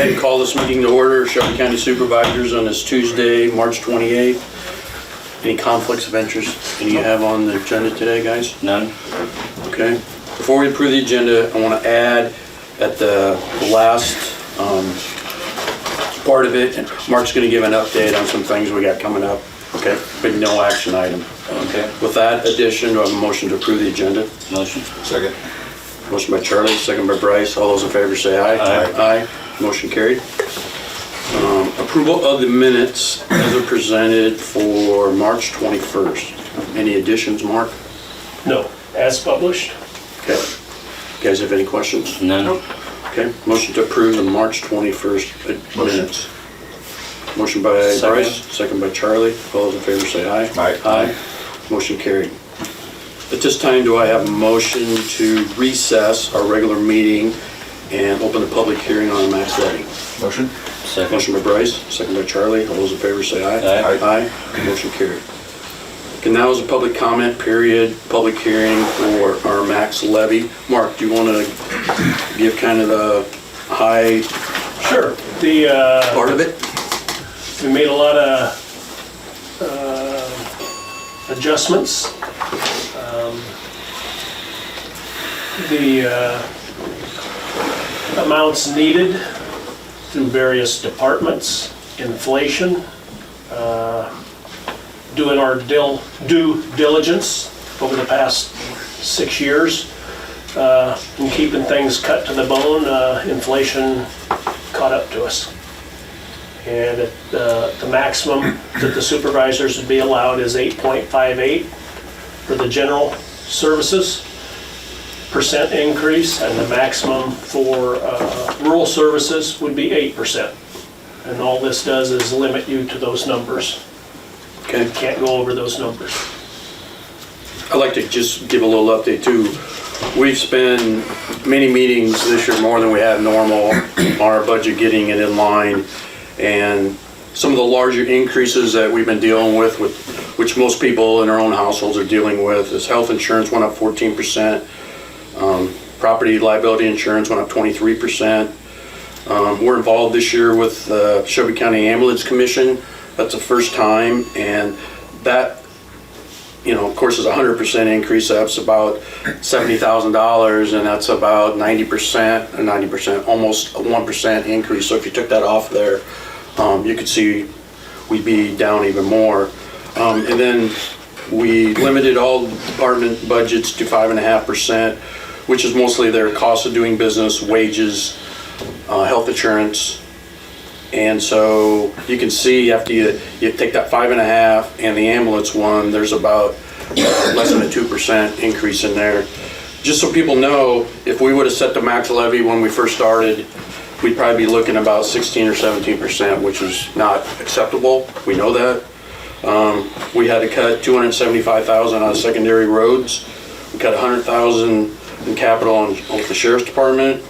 I call this meeting to order, Shelby County Supervisors on this Tuesday, March 28th. Any conflicts of interest any you have on the agenda today, guys? None. Okay. Before we approve the agenda, I want to add at the last part of it, and Mark's going to give an update on some things we got coming up. Okay, but no action item. Okay. With that addition, do I have a motion to approve the agenda? Motion. Second. Motion by Charlie, second by Bryce. All those in favor say aye. Aye. Aye. Motion carried. Approval of the minutes as are presented for March 21st. Any additions, Mark? No, as published. Okay. You guys have any questions? None. Okay. Motion to approve the March 21st minutes. Motion by Second. Bryce, second by Charlie. All those in favor say aye. Aye. Aye. Motion carried. At this time, do I have a motion to recess our regular meeting and open the public hearing on the max levy? Motion? Second. Motion by Bryce, second by Charlie. All those in favor say aye. Aye. Aye. Motion carried. Okay, now is a public comment period, public hearing for our max levy. Mark, do you want to give kind of the high Sure. The part of it? we made a lot of adjustments. The amounts needed through various departments, inflation, doing our due diligence over the past 6 years, and keeping things cut to the bone. Inflation caught up to us. And the maximum that the supervisors would be allowed is 8.58 for the general services percent increase, and the maximum for rural services would be 8%. And all this does is limit you to those numbers. Okay. You can't go over those numbers. I'd like to just give a little update too. We've spent many meetings this year, more than we have normal, on our budget, getting it in line. And some of the larger increases that we've been dealing with, which most people in their own households are dealing with, is health insurance went up 14%. Property liability insurance went up 23%. We're involved this year with the Shelby County Ambulance Commission. That's the first time, and that, you know, of course, is a 100% increase. That's about $70,000, and that's about 90%, almost a 1% increase. So if you took that off there, you could see we'd be down even more. And then we limited all department budgets to 5.5%, which is mostly their cost of doing business, wages, health insurance. And so you can see after you take that 5.5 and the ambulance one, there's about less than a 2% increase in there. Just so people know, if we would have set the max levy when we first started, we'd probably be looking about 16 or 17%, which is not acceptable. We know that. We had to cut $275,000 on secondary roads. We cut $100,000 in capital with the sheriff's department.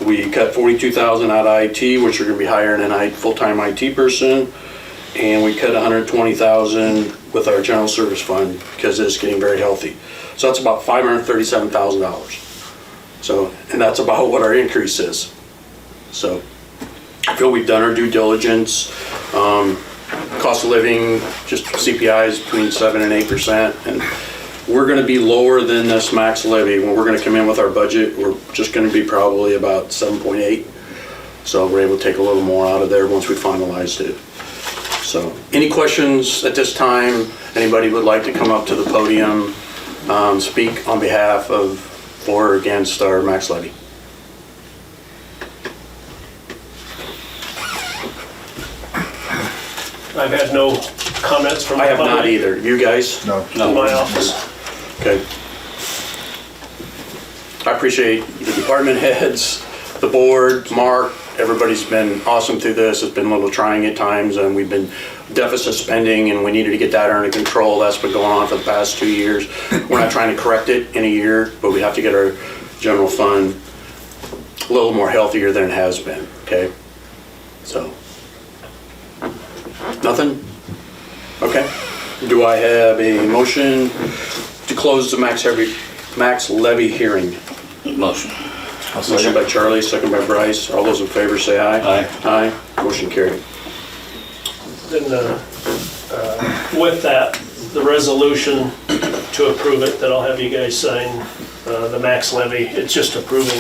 We cut $42,000 out of IT, which are going to be hiring a full-time IT person, and we cut $120,000 with our general service fund because it's getting very healthy. So that's about $537,000. So, and that's about what our increase is. So I feel we've done our due diligence. Cost of living, just CPI is between 7 and 8%, and we're going to be lower than this max levy. When we're going to come in with our budget, we're just going to be probably about 7.8. So we're able to take a little more out of there once we finalized it. So any questions at this time? Anybody would like to come up to the podium, speak on behalf of or against our max levy? I've had no comments from the I have public not either. You guys? No. in my office. Okay. I appreciate the department heads, the board, Mark, everybody's been awesome through this. It's been a little trying at times, and we've been deficit spending, and we needed to get that under control. That's been going on for the past 2 years. We're not trying to correct it in a year, but we have to get our general fund a little more healthier than it has been, okay? So, nothing? Okay. Do I have a motion to close the max levy hearing? Motion. Motion by Charlie, second by Bryce. All those in favor say aye. Aye. Aye. Motion carried. Then, with that, the resolution to approve it, that I'll have you guys sign, the max levy, it's just approving.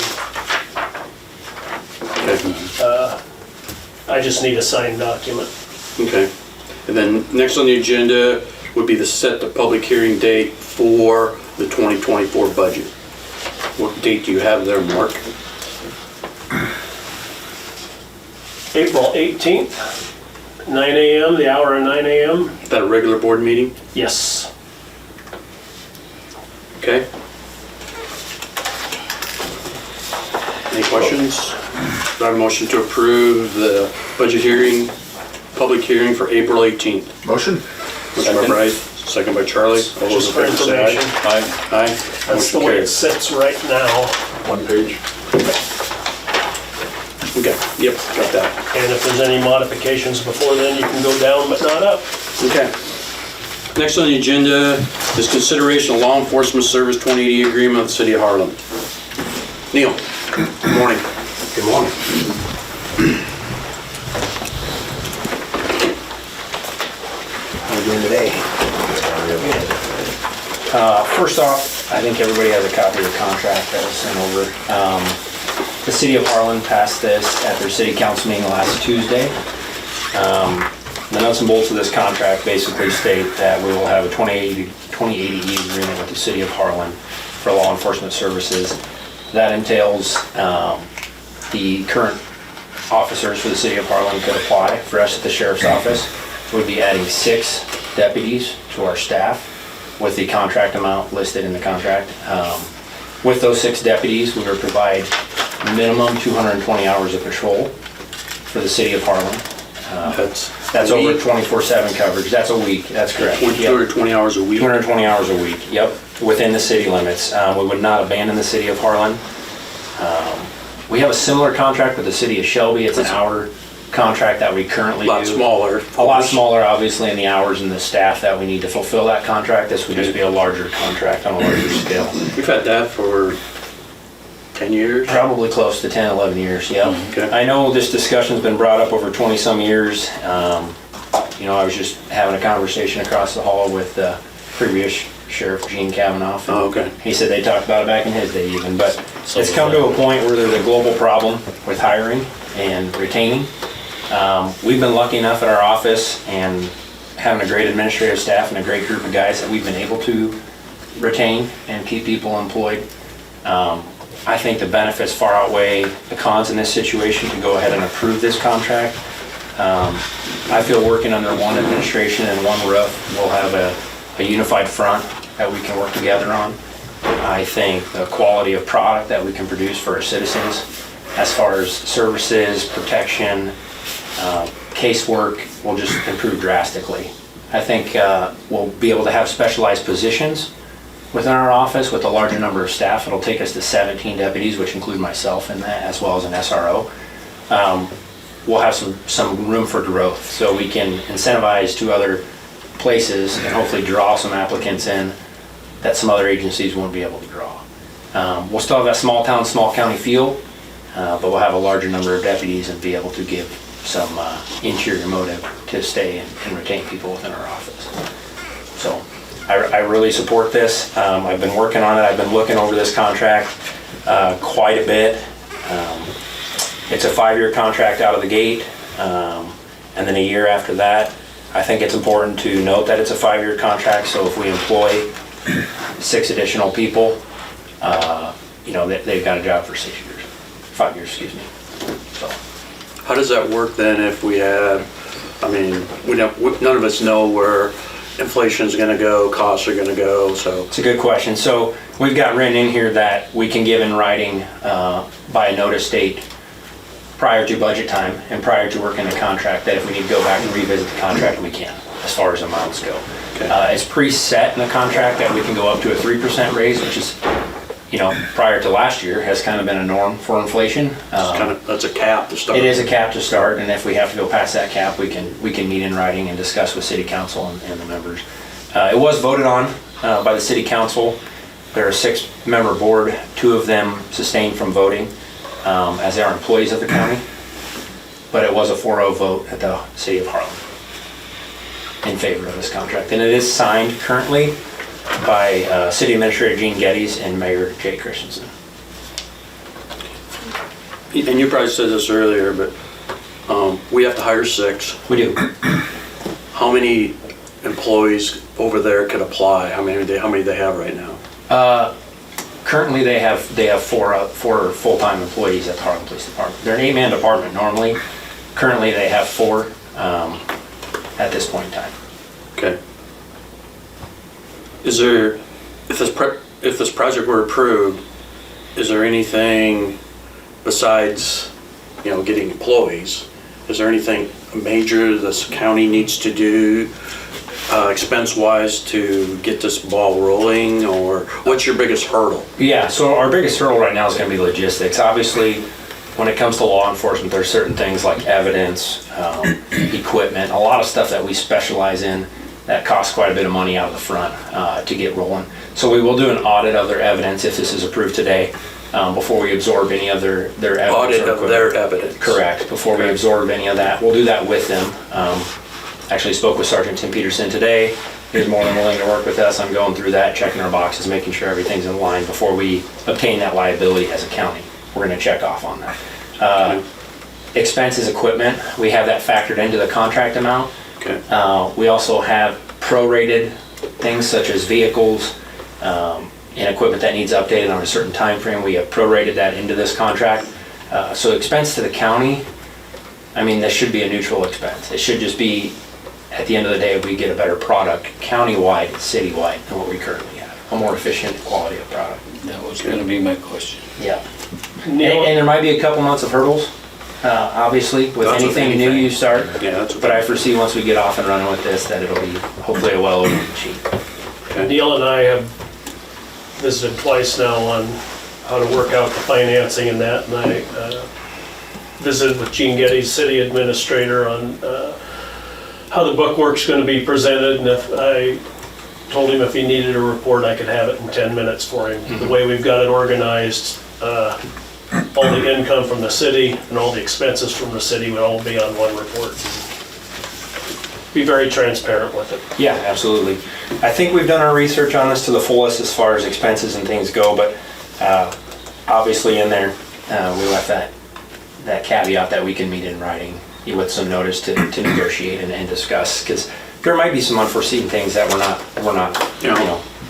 Okay. I just need a signed document. Okay. And then next on the agenda would be to set the public hearing date for the 2024 budget. What date do you have there, Mark? April 18th, 9 a.m., the hour of 9 a.m. Is that a regular board meeting? Yes. Okay. Any questions? Do I have a motion to approve the budget hearing, public hearing for April 18th? Motion? Motion by Bryce, second by Charlie. All those Just in for favor say aye. information. Aye. Aye. That's the Motion way it carried. sits right now. One page. Okay, yep, got that. And if there's any modifications before then, you can go down but not up. Okay. Next on the agenda is consideration of law enforcement service 2080 agreement with the city of Harlan. Neil, good morning. Good morning. How are you doing today? First off, I think everybody has a copy of the contract that was sent over. The city of Harlan passed this at their city council meeting last Tuesday. The nuts and bolts of this contract basically state that we will have a 2080 agreement with the city of Harlan for law enforcement services. That entails the current officers for the city of Harlan could apply for us at the sheriff's office. We'd be adding 6 deputies to our staff with the contract amount listed in the contract. With those 6 deputies, we would provide minimum 220 hours of patrol for the city of Harlan. That's a over week? 24/7 coverage. That's a week, that's correct. 220 hours a week? 220 hours a week, yep, within the city limits. We would not abandon the city of Harlan. We have a similar contract with the city of Shelby. It's an hour contract that we currently A do. lot smaller. A lot smaller, obviously, in the hours and the staff that we need to fulfill that contract. This would just be a larger contract on a larger scale. We've had that for 10 years? Probably close to 10, 11 years, yeah. Okay. I know this discussion's been brought up over 20-some years. You know, I was just having a conversation across the hall with the previous Sheriff Gene Kavanaugh. and Oh, okay. He said they talked about it back in his day even, but it's come to a point where there's a global problem with hiring and retaining. We've been lucky enough at our office and having a great administrative staff and a great group of guys that we've been able to retain and keep people employed. I think the benefits far outweigh the cons in this situation to go ahead and approve this contract. I feel working under one administration and one roof, we'll have a unified front that we can work together on. I think the quality of product that we can produce for our citizens, as far as services, protection, casework, will just improve drastically. I think we'll be able to have specialized positions within our office with a larger number of staff. It'll take us to 17 deputies, which include myself in that, as well as an SRO. We'll have some room for growth, so we can incentivize to other places and hopefully draw some applicants in that some other agencies won't be able to draw. We'll still have that small town, small county feel, but we'll have a larger number of deputies and be able to give some interior motive to stay and retain people within our office. So I really support this. I've been working on it. I've been looking over this contract quite a bit. It's a 5-year contract out of the gate, and then a year after that. I think it's important to note that it's a 5-year contract, so if we employ 6 additional people, you know, they've got a job for 6 years, 5 years, excuse me. So. How does that work then if we have, I mean, none of us know where inflation's gonna go, costs are gonna go, so. It's a good question. So we've got written in here that we can give in writing by a notice date prior to budget time and prior to working the contract, that if we need to go back and revisit the contract, we can, as far as amounts go. Okay. It's preset in the contract that we can go up to a 3% raise, which is, you know, prior to last year, has kind of been a norm for inflation. That's a cap to start. It is a cap to start, and if we have to go past that cap, we can meet in writing and discuss with city council and the members. It was voted on by the city council. They're a 6-member board, 2 of them sustained from voting. as they are employees of the county. But it was a 4-0 vote at the city of Harlan in favor of this contract. And it is signed currently by City Administrator Gene Geddes and Mayor Jay Christensen. And you probably said this earlier, but we have to hire 6. We do. How many employees over there could apply? How many they have right now? Currently, they have 4 full-time employees at the Harlan Police Department. They're an 8-man department normally. Currently, they have 4 at this point in time. Okay. Is there, if this project were approved, is there anything besides, getting employees? Is there anything major this county needs to do expense-wise to get this ball rolling, or what's your biggest hurdle? Yeah, so our biggest hurdle right now is going to be logistics. Obviously, when it comes to law enforcement, there's certain things like evidence, equipment, a lot of stuff that we specialize in that costs quite a bit of money out of the front to get rolling. So we will do an audit of their evidence if this is approved today, before we absorb any of their evidence. Audit of their evidence. Correct, before we absorb any of that. We'll do that with them. Actually spoke with Sergeant Tim Peterson today. He was more than willing to work with us. I'm going through that, checking our boxes, making sure everything's in line before we obtain that liability as a county. We're gonna check off on that. Expenses, equipment, we have that factored into the contract amount. Okay. We also have prorated things such as vehicles and equipment that needs updated on a certain time frame. We have prorated that into this contract. So expense to the county, this should be a neutral expense. It should just be, at the end of the day, we get a better product countywide, citywide than what we currently have. A more efficient quality of product. That was gonna be my question. Yeah. And there might be a couple months of hurdles, obviously, with That's with anything new anything. you start. Yeah, that's But I foresee once we get off and running with this, that it'll be hopefully a well-oiled machine. Neil and I have visited twice now on how to work out the financing and that, and I visited with Gene Geddes, city administrator, on how the bookwork's gonna be presented, and if I told him if he needed a report, I could have it in 10 minutes for him. The way we've got it organized, all the income from the city and all the expenses from the city would all be on one report. Be very transparent with it. Yeah, absolutely. I think we've done our research on this to the fullest as far as expenses and things go, but obviously in there, we left that caveat that we can meet in writing with some notice to negotiate and discuss, because there might be some unforeseen things that we're not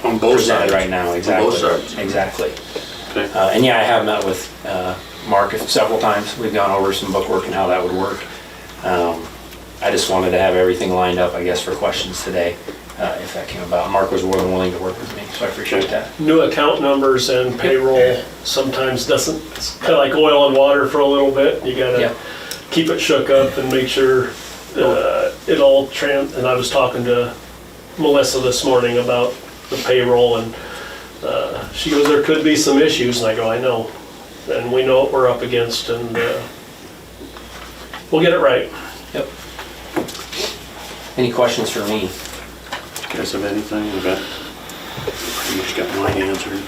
on both presented sides. right now. Exactly. On both sides. Exactly. Okay. And yeah, I have met with Mark several times. We've gone over some bookwork and how that would work. I just wanted to have everything lined up, I guess, for questions today, if that came about. Mark was more than willing to work with me, so I appreciate that. New account numbers and payroll sometimes doesn't, it's kind of like oil and water for a little bit. You gotta Yep. keep it shook up and make sure it all and I was talking to Melissa this morning about the payroll, and she goes, there could be some issues, and I go, I know. And we know what we're up against, and we'll get it right. Yep. Any questions for me? You guys have anything? Okay. Pretty much got mine answered.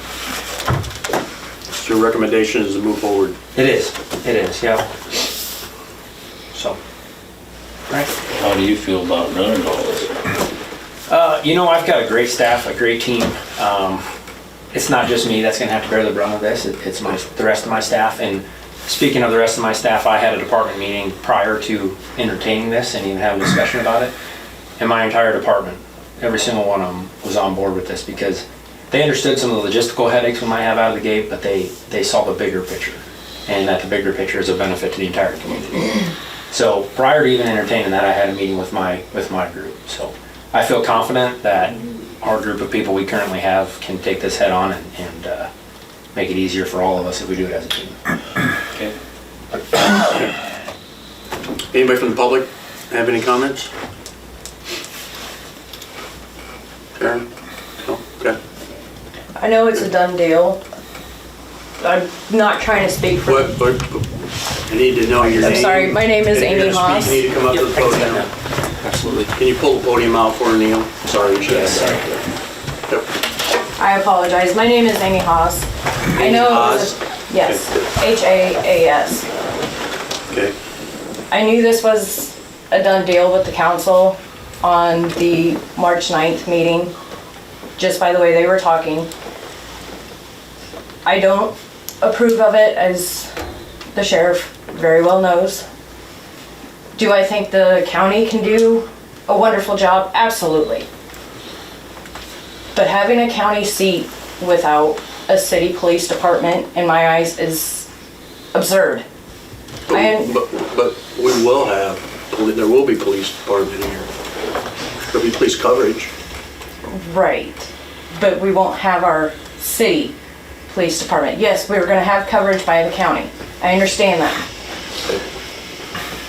So your recommendation is to move forward. It is, yeah. So, right. How do you feel about running all this? I've got a great staff, a great team. It's not just me that's gonna have to bear the brunt of this, it's the rest of my staff. And speaking of the rest of my staff, I had a department meeting prior to entertaining this and even having a discussion about it. And my entire department, every single one of them was on board with this, because they understood some of the logistical headaches we might have out of the gate, but they saw the bigger picture, and that the bigger picture is a benefit to the entire community. So prior to even entertaining that, I had a meeting with my group. So I feel confident that our group of people we currently have can take this head on and make it easier for all of us if we do it as a team. Okay. Anybody from the public have any comments? Karen? No? Okay. I know it's a done deal. I'm not trying to speak for. What, I need to know your name. I'm sorry, my name is If you're Amy gonna Haas. speak, you need to come up to the podium. Absolutely. Can you pull the podium out for Neil? Sorry, you should have Yes. that. Yep. I apologize. My name is Amy Haas. I know it was Yes, HAAS. Okay, I knew this was a done deal with the council on the March 9th meeting, just by the way they were talking. I don't approve of it, as the sheriff very well knows. Do I think the county can do a wonderful job? Absolutely. But having a county seat without a city police department, in my eyes, is absurd. but we will have, there will be police department here. There'll be police coverage. Right, but we won't have our city police department. Yes, we're gonna have coverage by the county. I understand that.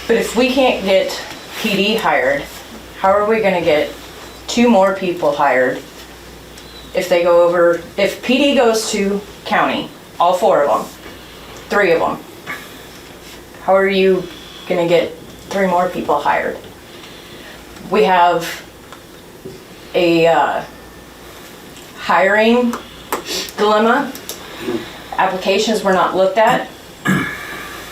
But if we can't get PD hired, how are we gonna get 2 more people hired if they go over, if PD goes to county, all 4 of them, 3 of them? How are you gonna get 3 more people hired? We have a hiring dilemma. Applications were not looked at.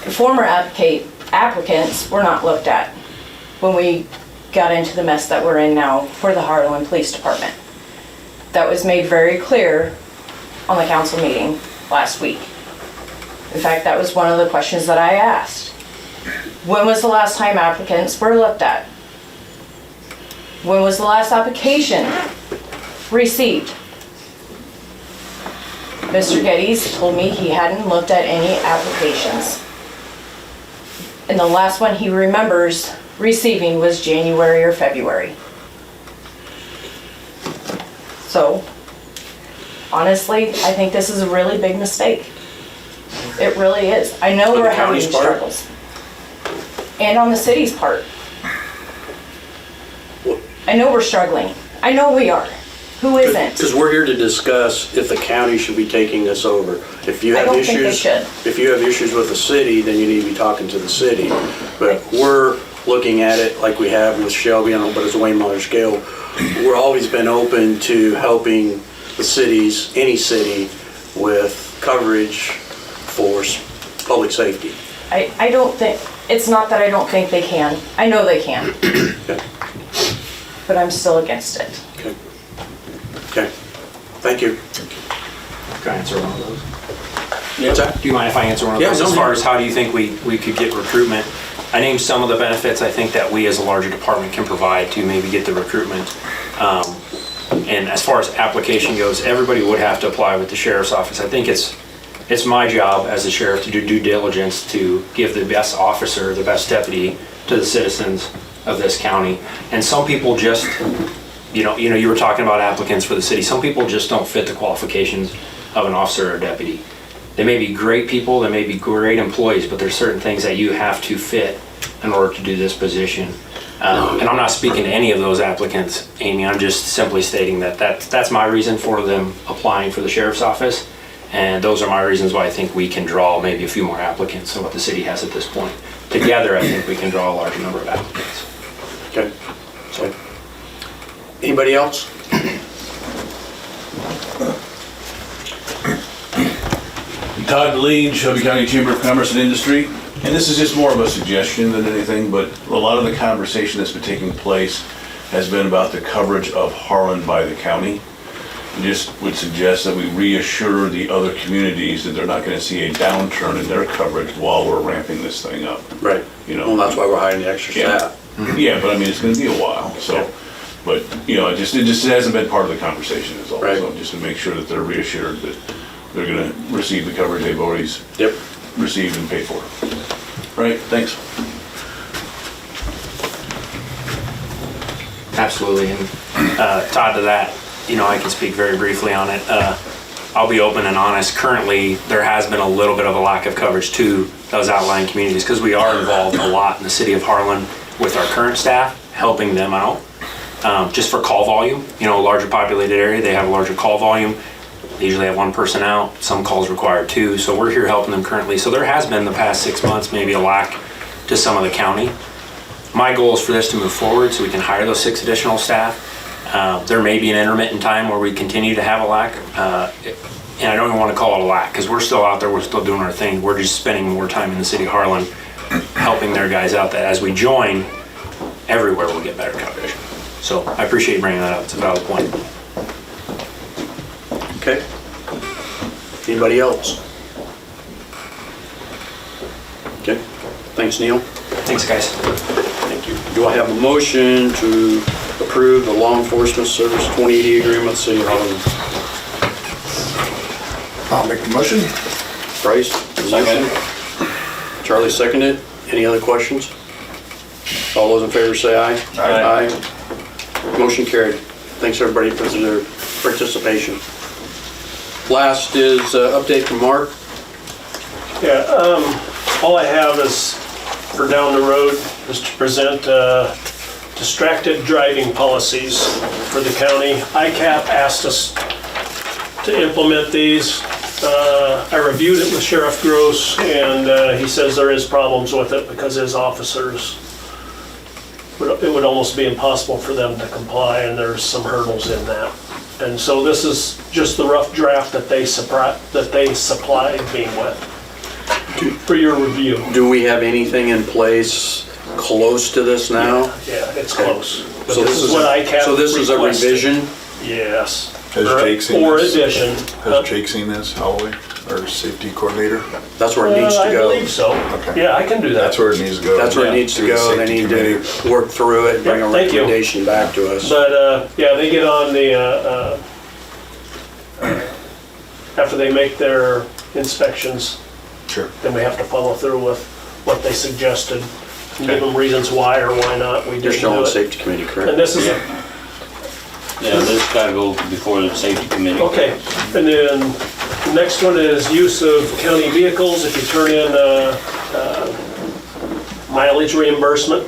Former applicants were not looked at when we got into the mess that we're in now for the Harlan Police Department. That was made very clear on the council meeting last week. In fact, that was one of the questions that I asked. When was the last time applicants were looked at? When was the last application received? Mr. Geddes told me he hadn't looked at any applications. And the last one he remembers receiving was January or February. So, honestly, I think this is a really big mistake. It really is. I know On the we're having county's part? struggles. And on the city's part. I know we're struggling. I know we are. Who isn't? Because we're here to discuss if the county should be taking this over. If you I have don't think they issues, should. if you have issues with the city, then you need to be talking to the city. But we're looking at it like we have with Shelby, but it's a way smaller scale. We're always been open to helping the cities, any city, with coverage for public safety. I don't think, it's not that I don't think they can. I know they can. Okay. But I'm still against it. Okay. Okay. Thank you. Can I answer one of those? What's that? Do you mind if I answer one of Yeah, those? no, As far yeah. as how do you think we could get recruitment? I named some of the benefits I think that we as a larger department can provide to maybe get the recruitment. And as far as application goes, everybody would have to apply with the sheriff's office. I think it's my job as a sheriff to do due diligence to give the best officer, the best deputy to the citizens of this county. And some people just, you were talking about applicants for the city. Some people just don't fit the qualifications of an officer or deputy. They may be great people, they may be great employees, but there's certain things that you have to fit in order to do this position. And I'm not speaking to any of those applicants, Amy. I'm just simply stating that's my reason for them applying for the sheriff's office. And those are my reasons why I think we can draw maybe a few more applicants than what the city has at this point. Together, I think we can draw a larger number of applicants. Okay. So, anybody else? Todd Lee, Shelby County Chamber of Commerce and Industry, and this is just more of a suggestion than anything, but a lot of the conversation that's been taking place has been about the coverage of Harlan by the county. I just would suggest that we reassure the other communities that they're not going to see a downturn in their coverage while we're ramping this thing up. Right. Well, that's why we're hiring the extra Yeah. staff. Yeah, but I mean, it's going to be a while, so, but, it just hasn't been part of the conversation is all. Right. So just to make sure that they're reassured that they're going to receive the coverage they've already Yep. received and paid for. Right, thanks. Absolutely, and Todd, to that, I can speak very briefly on it. I'll be open and honest. Currently, there has been a little bit of a lack of coverage to those outlying communities because we are involved a lot in the city of Harlan with our current staff, helping them out. Just for call volume, a larger populated area, they have a larger call volume. They usually have one person out. Some calls require 2, so we're here helping them currently. So there has been the past 6 months maybe a lack to some of the county. My goal is for this to move forward so we can hire those 6 additional staff. There may be an intermittent time where we continue to have a lack. and I don't even want to call it a lack, because we're still out there, we're still doing our thing. We're just spending more time in the city of Harlan, helping their guys out, that as we join, everywhere we'll get better coverage. So I appreciate you bringing that up. It's a valid point. Okay. Anybody else? Okay, thanks, Neil. Thanks, guys. Thank you. Do I have a motion to approve the law enforcement service 2080 agreement with City of Harlan? I'll make the motion. Bryce, the motion. Charlie seconded. Any other questions? All those in favor say aye. Aye. Aye. Motion carried. Thanks, everybody, for their participation. Last is update from Mark. Yeah, all I have is, for down the road, is to present distracted driving policies for the county. ICAP asked us to implement these. I reviewed it with Sheriff Gross, and he says there is problems with it because his officers, it would almost be impossible for them to comply, and there's some hurdles in that. And so this is just the rough draft that they supplied me with for your review. Do we have anything in place close to this now? Yeah, it's close. But So this is what ICAP So this is a requested. revision? Yes. Has Jake seen Or this? addition. Has Jake seen this, Holloway, our safety coordinator? That's where it needs to I go. believe so. Okay. Yeah, I can do that. That's where it needs to go. That's where it Yeah. needs to To the go. They safety need to committee. work through it, bring a Yeah, thank you. recommendation back to us. But, yeah, they get on the, after they make their inspections, Sure. then we have to follow through with what they suggested and give them reasons why or why not we You're didn't still on do the it. safety committee, And correct? this is, Yeah, this gotta go before the safety committee. okay, and then the next one is use of county vehicles. If you turn in mileage reimbursement,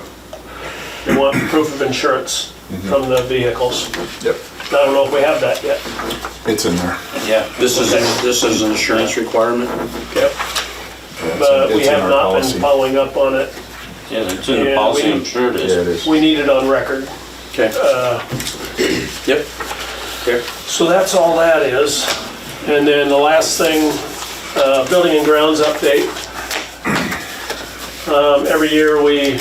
they want proof of insurance from the vehicles. Yep, I don't know if we have that yet. it's in there. Yeah. This is an insurance requirement? Yep. Yeah, it's But in- we it's in have our not been policy. following up on it. Yeah, it's in the Yeah, policy, we- I'm sure it Yeah, it is. is. We need it on record. Okay. Yep. Okay. So that's all that is. And then the last thing, building and grounds update. Every year we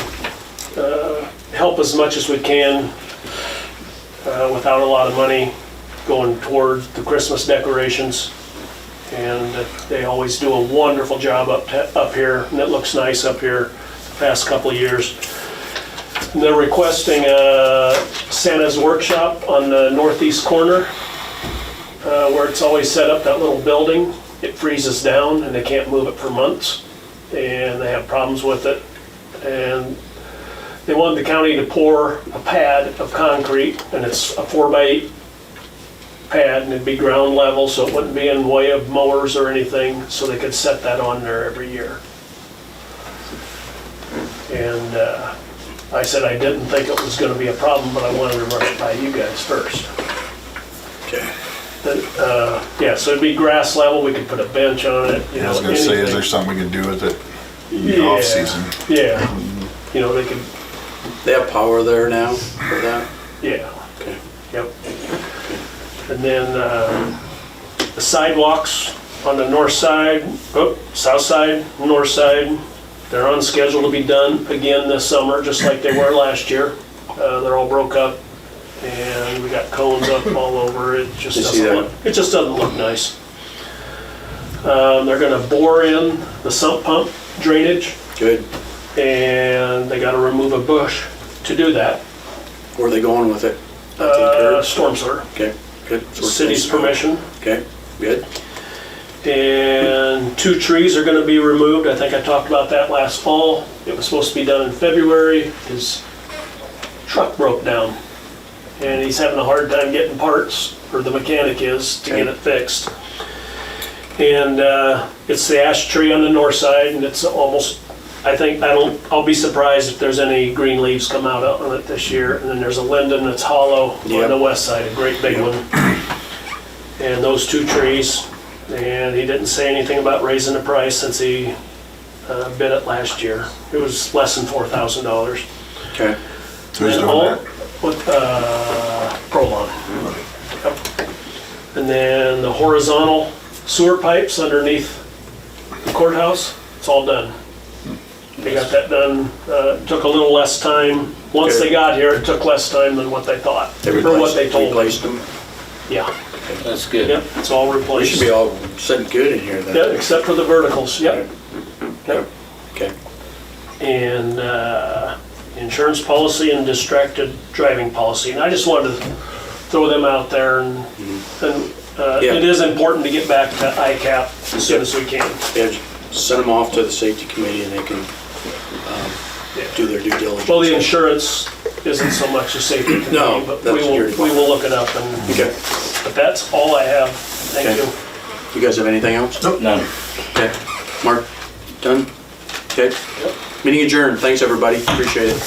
help as much as we can without a lot of money going toward the Christmas decorations. And they always do a wonderful job up here, and it looks nice up here the past couple of years. And they're requesting Santa's workshop on the northeast corner, where it's always set up, that little building. It freezes down and they can't move it for months, and they have problems with it. And they wanted the county to pour a pad of concrete, and it's a 4x8 pad, and it'd be ground level, so it wouldn't be in way of mowers or anything, so they could set that on there every year. And I said I didn't think it was gonna be a problem, but I wanted to run it by you guys first. Okay. Then, yeah, so it'd be grass level, we could put a bench on it, you I know, was gonna say, is anything. there something we can do with it in Yeah. the off-season? Yeah, you know, they could, They have power there now for that? yeah. Okay. Yep. And then the sidewalks on the north side, south side, north side, they're on schedule to be done again this summer, just like they were last year. They're all broke up, and we got cones up all over. It just You see doesn't that? look, it just doesn't look nice. They're gonna bore in the sump pump drainage, Good. and they gotta remove a bush to do that. Where are they going with it? At the curb? Storm sewer, Okay, good. So we're city's close now. permission. Okay, good. And 2 trees are gonna be removed. I think I talked about that last fall. It was supposed to be done in February. His truck broke down, and he's having a hard time getting parts, or the mechanic is, to get it fixed. And it's the ash tree on the north side, and it's almost, I'll be surprised if there's any green leaves come out on it this year. And then there's a linden that's hollow on Yep. the west side, a great big one. And those 2 trees. And he didn't say anything about raising the price since he bid it last year. It was less than $4,000. Okay. Who's And doing all- that? With Prolon. Yep. And then the horizontal sewer pipes underneath the courthouse, it's all done. They got that done, took a little less time. Once Good. they got here, it took less time than what they thought, or what they told me. Replaced them. Yeah, That's good. yep, it's all We replaced. should be all sitting good in here Yeah, then. except for the verticals, yep. Yep. Okay. And insurance policy and distracted driving policy. And I just wanted to throw them out there, and Yeah. it is important to get back to ICAP as soon as we can. Yeah, send them off to the safety committee and they can do their due diligence. Well, the insurance isn't so much a safety committee, No, but that's your- we will look it up. And Okay. but that's all I have. Thank Okay. you. You guys have anything else? None. Okay. Mark, done? Okay. Meeting adjourned. Thanks, everybody. Appreciate it.